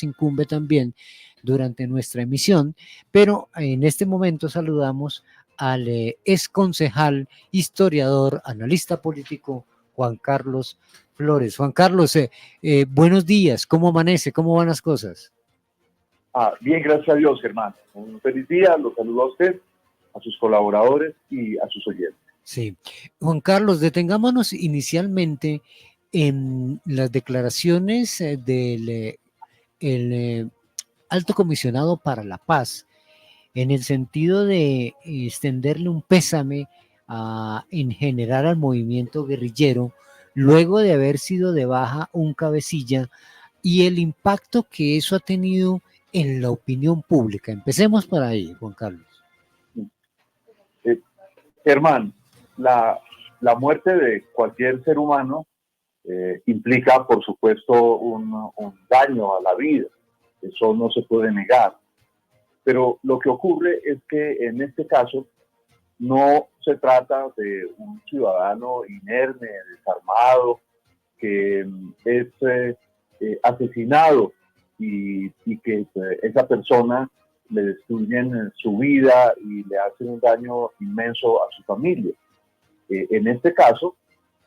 incumbe también durante nuestra emisión, pero en este momento saludamos al ex concejal, historiador, analista político, Juan Carlos Flores. Juan Carlos, buenos días, ¿cómo amanece? ¿Cómo van las cosas? Bien, gracias a Dios, Germán. Un feliz día, los saludo a usted, a sus colaboradores y a sus oyentes. Sí. Juan Carlos, detengámonos inicialmente en las declaraciones del Alto Comisionado para la Paz, en el sentido de extenderle un pésame en general al movimiento guerrillero, luego de haber sido de baja un cabecilla, y el impacto que eso ha tenido en la opinión pública. Empecemos por ahí, Juan Carlos. Germán, la muerte de cualquier ser humano implica, por supuesto, un daño a la vida. Eso no se puede negar. Pero lo que ocurre es que en este caso no se trata de un ciudadano inerme, desarmado, que es asesinado y que esa persona le destruyen su vida y le hacen un daño inmenso a su familia. En este caso,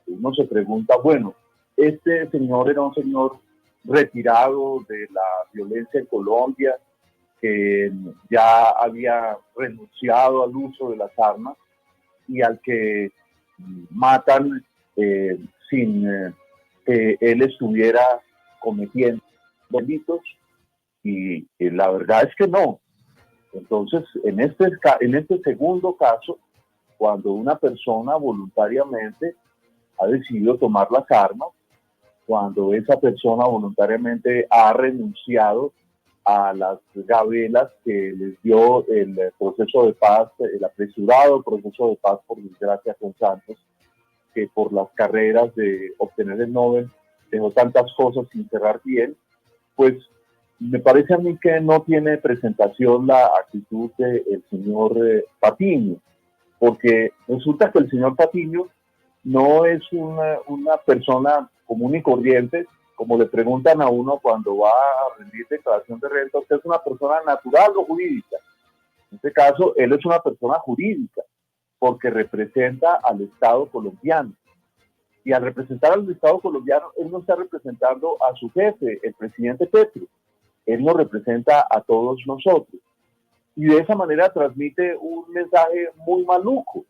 uno se pregunta, bueno, este señor era un señor retirado de la violencia en Colombia, que ya había renunciado al uso de las armas y al que matan sin que él estuviera cometiendo delitos, y la verdad es que no. Entonces, en este segundo caso, cuando una persona voluntariamente ha decidido tomar las armas, cuando esa persona voluntariamente ha renunciado a las gabelas que les dio el proceso de paz, el apresurado proceso de paz, por desgracia, con Santos, que por las carreras de obtener el Nobel dejó tantas cosas sin cerrar bien, pues me parece a mí que no tiene presentación la actitud del señor Patiño, porque resulta que el señor Patiño no es una persona común y corriente, como le preguntan a uno cuando va a rendir declaración de renta. ¿Usted es una persona natural o jurídica? En este caso, él es una persona jurídica, porque representa al Estado colombiano. Y al representar al Estado colombiano, él no está representando a su jefe, el presidente Petro. Él nos representa a todos nosotros. Y de esa manera transmite un mensaje muy maluco.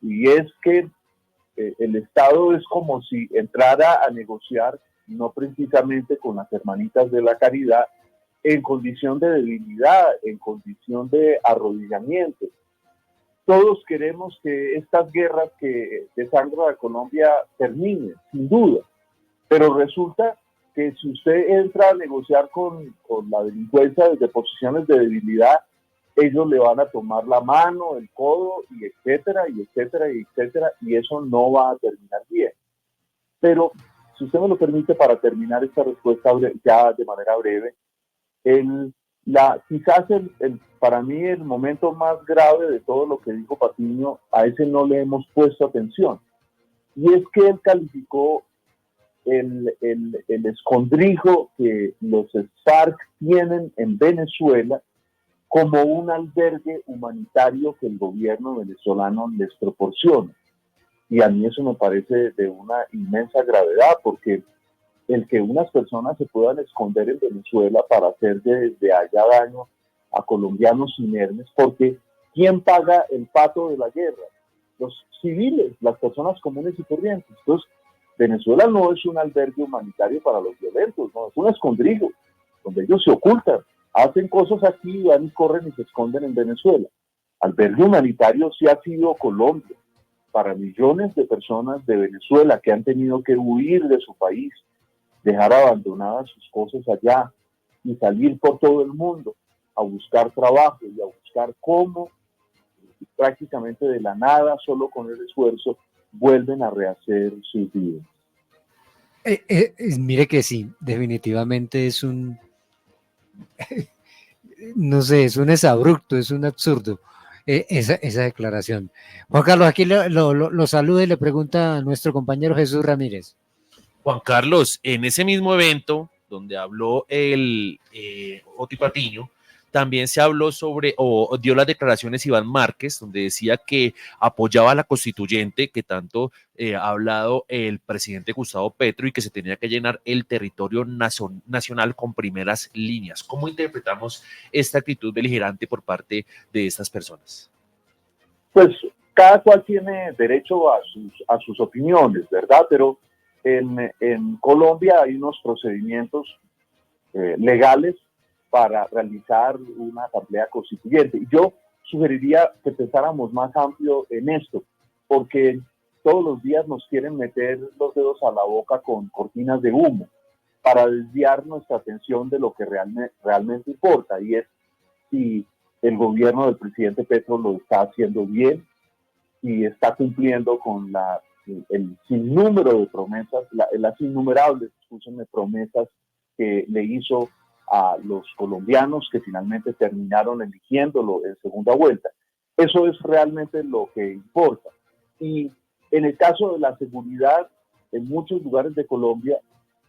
Y es que el Estado es como si entrara a negociar, no precisamente con las hermanitas de la caridad, en condición de debilidad, en condición de arrodillamiento. Todos queremos que estas guerras que desangran a Colombia terminen, sin duda, pero resulta que si usted entra a negociar con la delincuencia desde posiciones de debilidad, ellos le van a tomar la mano, el codo, y etcétera, y etcétera, y etcétera, y eso no va a terminar bien. Pero, si usted me lo permite, para terminar esta respuesta ya de manera breve, quizás para mí el momento más grave de todo lo que dijo Patiño, a ese no le hemos puesto atención, y es que él calificó el escondrijo que los FARC tienen en Venezuela como un albergue humanitario que el gobierno venezolano les proporciona. Y a mí eso me parece de una inmensa gravedad, porque el que unas personas se puedan esconder en Venezuela para hacer desde allá daño a colombianos inermes, porque ¿quién paga el pato de la guerra? Los civiles, las personas comunes y corrientes. Entonces, Venezuela no es un albergue humanitario para los violentos, no, es un escondrijo, donde ellos se ocultan, hacen cosas aquí, van y corren y se esconden en Venezuela. Albergue humanitario sí ha sido Colombia, para millones de personas de Venezuela que han tenido que huir de su país, dejar abandonadas sus cosas allá y salir por todo el mundo a buscar trabajo y a buscar cómo, prácticamente de la nada, solo con el esfuerzo, vuelven a rehacer sus vidas. Mire que sí, definitivamente es un, no sé, es un exabrupto, es un absurdo esa declaración. Juan Carlos, aquí lo saluda y le pregunta a nuestro compañero Jesús Ramírez. Juan Carlos, en ese mismo evento donde habló el Oti Patiño, también se habló sobre, o dio las declaraciones Iván Márquez, donde decía que apoyaba a la constituyente que tanto ha hablado el presidente Gustavo Petro y que se tenía que llenar el territorio nacional con primeras líneas. ¿Cómo interpretamos esta actitud beligerante por parte de estas personas? Pues cada cual tiene derecho a sus opiniones, ¿verdad? Pero en Colombia hay unos procedimientos legales para realizar una asamblea constituyente. Y yo sugeriría que pensáramos más amplio en esto, porque todos los días nos quieren meter los dedos a la boca con cortinas de humo para desviar nuestra atención de lo que realmente importa, y es si el gobierno del presidente Petro lo está haciendo bien y está cumpliendo con el sinnúmero de promesas, las innumerables, promesas que le hizo a los colombianos que finalmente terminaron eligiéndolo en segunda vuelta. Eso es realmente lo que importa. Y en el caso de la seguridad, en muchos lugares de Colombia,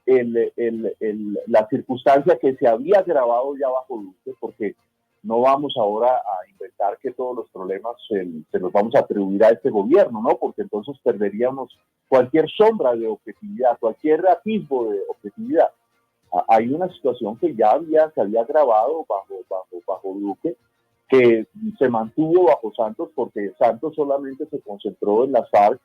la circunstancia que se había agravado ya bajo Duque, porque no vamos ahora a inventar que todos los problemas se los vamos a atribuir a este gobierno, ¿no? Porque entonces perderíamos cualquier sombra de objetividad, cualquier atisbo de objetividad. Hay una situación que ya se había agravado bajo Duque, que se mantuvo bajo Santos, porque Santos solamente se concentró en las FARC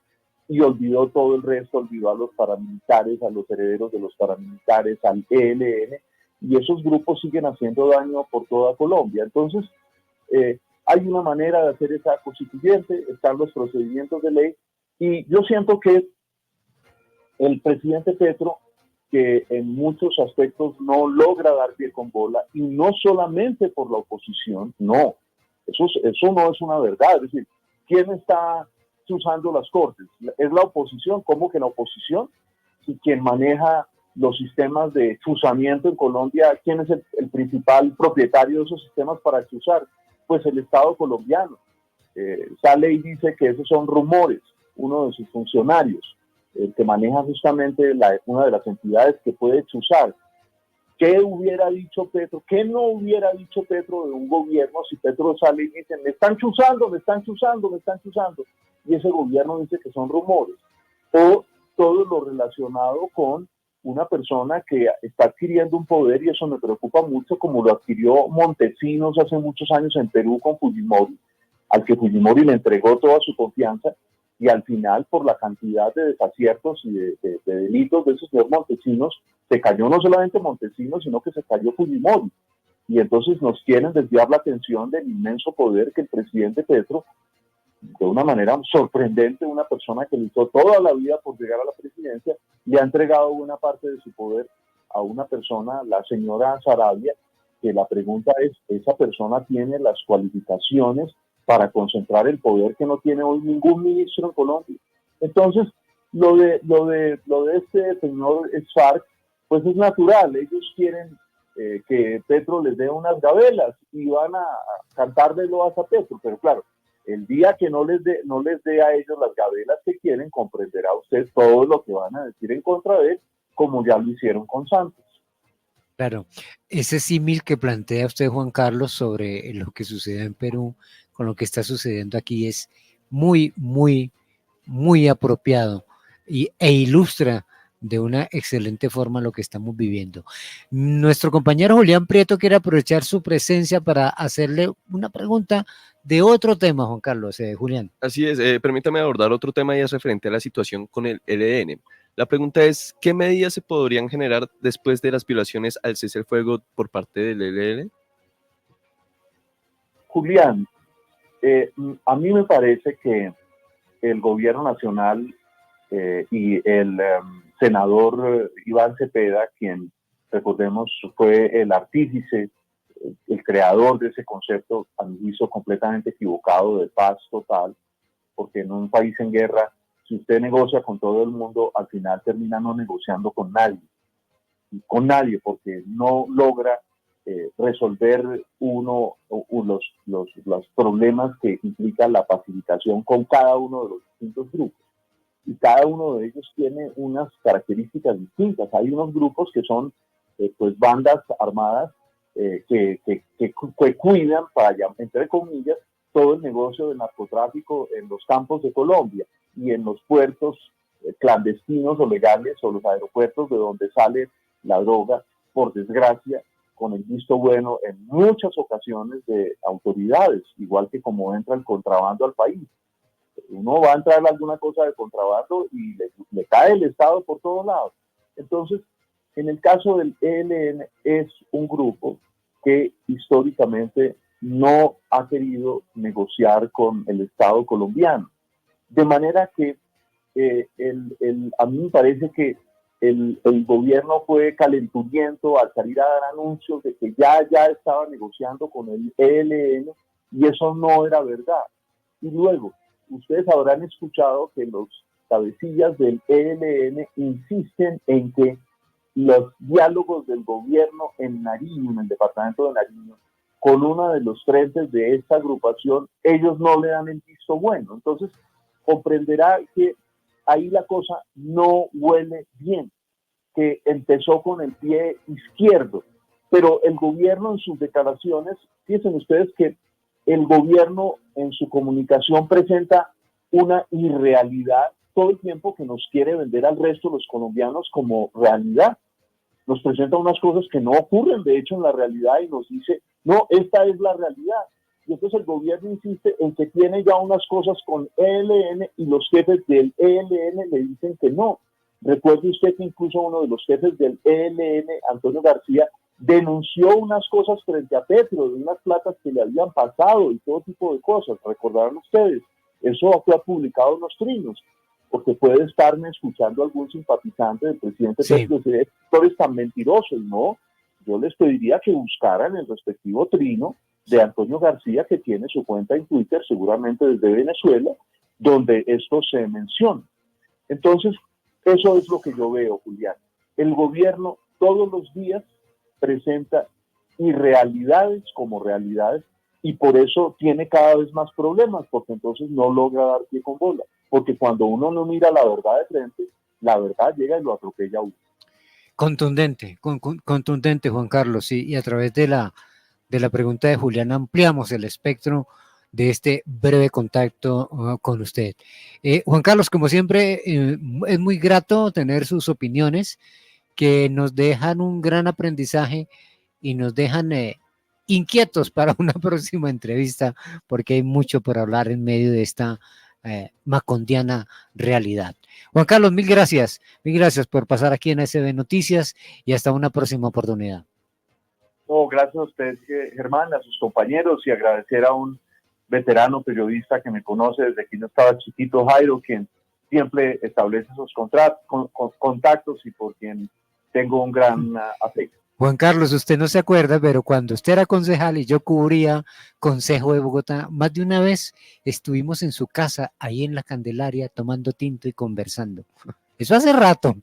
y olvidó todo el resto, olvidó a los paramilitares, a los herederos de los paramilitares, al ELN, y esos grupos siguen haciendo daño por toda Colombia. Entonces, hay una manera de hacer esa constituyente, están los procedimientos de ley, y yo siento que el presidente Petro, que en muchos aspectos no logra dar pie con bola, y no solamente por la oposición, no, eso no es una verdad. Es decir, ¿quién está usando las cortes? ¿Es la oposición? ¿Cómo que la oposición? Y quien maneja los sistemas de chuzamiento en Colombia, ¿quién es el principal propietario de esos sistemas para chuzar? Pues el Estado colombiano. Sale y dice que esos son rumores, uno de sus funcionarios, que maneja justamente una de las entidades que puede chuzar. ¿Qué hubiera dicho Petro? ¿Qué no hubiera dicho Petro de un gobierno si Petro sale y dice, me están chuzando, me están chuzando, me están chuzando? Y ese gobierno dice que son rumores. O todo lo relacionado con una persona que está adquiriendo un poder, y eso me preocupa mucho, como lo adquirió Montesinos hace muchos años en Perú con Fujimori, al que Fujimori le entregó toda su confianza, y al final, por la cantidad de desaciertos y de delitos de ese señor Montesinos, se cayó no solamente Montesinos, sino que se cayó Fujimori. Y entonces nos quieren desviar la atención del inmenso poder que el presidente Petro, de una manera sorprendente, una persona que luchó toda la vida por llegar a la presidencia, le ha entregado buena parte de su poder a una persona, la señora Saravia, que la pregunta es, ¿esa persona tiene las cualificaciones para concentrar el poder que no tiene hoy ningún ministro en Colombia? Entonces, lo de este señor FARC, pues es natural. Ellos quieren que Petro les dé unas gabelas y van a cantarle loas a Petro, pero claro, el día que no les dé a ellos las gabelas que quieren, comprenderá usted todo lo que van a decir en contra de él, como ya lo hicieron con Santos. Claro, ese símil que plantea usted, Juan Carlos, sobre lo que sucede en Perú con lo que está sucediendo aquí es muy, muy, muy apropiado e ilustra de una excelente forma lo que estamos viviendo. Nuestro compañero Julián Prieto quiere aprovechar su presencia para hacerle una pregunta de otro tema, Juan Carlos. Julián. Así es, permítame abordar otro tema y es referente a la situación con el ELN. La pregunta es, ¿qué medidas se podrían generar después de las violaciones al cese el fuego por parte del ELN? Julián, a mí me parece que el gobierno nacional y el senador Iván Cepeda, quien, recordemos, fue el artífice, el creador de ese concepto, a mi juicio completamente equivocado, de paz total, porque en un país en guerra, si usted negocia con todo el mundo, al final termina no negociando con nadie, porque no logra resolver los problemas que implica la pacificación con cada uno de los distintos grupos. Y cada uno de ellos tiene unas características distintas. Hay unos grupos que son pues bandas armadas que cuidan, entre comillas, todo el negocio del narcotráfico en los campos de Colombia y en los puertos clandestinos o legales o los aeropuertos de donde sale la droga, por desgracia, con el visto bueno en muchas ocasiones de autoridades, igual que como entra el contrabando al país. Uno va a entrar alguna cosa de contrabando y le cae el Estado por todos lados. Entonces, en el caso del ELN, es un grupo que históricamente no ha querido negociar con el Estado colombiano. De manera que a mí me parece que el gobierno fue calenturiento al salir a dar anuncios de que ya estaba negociando con el ELN, y eso no era verdad. Y luego, ustedes habrán escuchado que los cabecillas del ELN insisten en que los diálogos del gobierno en Nariño, en el departamento de Nariño, con uno de los frentes de esta agrupación, ellos no le dan el visto bueno. Entonces, comprenderá que ahí la cosa no huele bien, que empezó con el pie izquierdo, pero el gobierno en sus declaraciones, fíjense ustedes que el gobierno en su comunicación presenta una irrealidad todo el tiempo que nos quiere vender al resto de los colombianos como realidad. Nos presenta unas cosas que no ocurren de hecho en la realidad y nos dice, no, esta es la realidad. Y entonces el gobierno insiste en que tiene ya unas cosas con ELN y los jefes del ELN le dicen que no. Recuerde usted que incluso uno de los jefes del ELN, Antonio García, denunció unas cosas frente a Petro, de unas platas que le habían pasado y todo tipo de cosas. Recordarán ustedes, eso fue publicado en los trinos, porque puede estarme escuchando algún simpatizante del presidente Petro y decir, esto es tan mentiroso. Y no, yo les pediría que buscaran el respectivo trino de Antonio García, que tiene su cuenta en Twitter, seguramente desde Venezuela, donde esto se menciona. Entonces, eso es lo que yo veo, Julián. El gobierno todos los días presenta irrealidades como realidades y por eso tiene cada vez más problemas, porque entonces no logra dar pie con bola. Porque cuando uno no mira la verdad de frente, la verdad llega y lo atropella a uno. Contundente, contundente, Juan Carlos, sí, y a través de la pregunta de Julián ampliamos el espectro de este breve contacto con usted. Juan Carlos, como siempre, es muy grato tener sus opiniones que nos dejan un gran aprendizaje y nos dejan inquietos para una próxima entrevista, porque hay mucho por hablar en medio de esta macondiana realidad. Juan Carlos, mil gracias por pasar aquí en SB Noticias y hasta una próxima oportunidad. No, gracias a usted, Germán, a sus compañeros, y agradecer a un veterano periodista que me conoce desde que yo estaba chiquito, Jairo, quien siempre establece esos contactos y por quien tengo un gran afecto. Juan Carlos, usted no se acuerda, pero cuando usted era concejal y yo cubría Consejo de Bogotá, más de una vez estuvimos en su casa, ahí en la Candelaria, tomando tinto y conversando. Eso hace rato.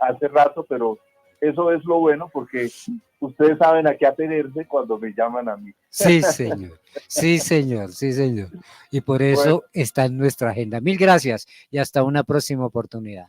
Hace rato, pero eso es lo bueno, porque ustedes saben a qué atenerse cuando me llaman a mí. Sí, señor. Sí, señor. Sí, señor. Y por eso está en nuestra agenda. Mil gracias y hasta una próxima oportunidad.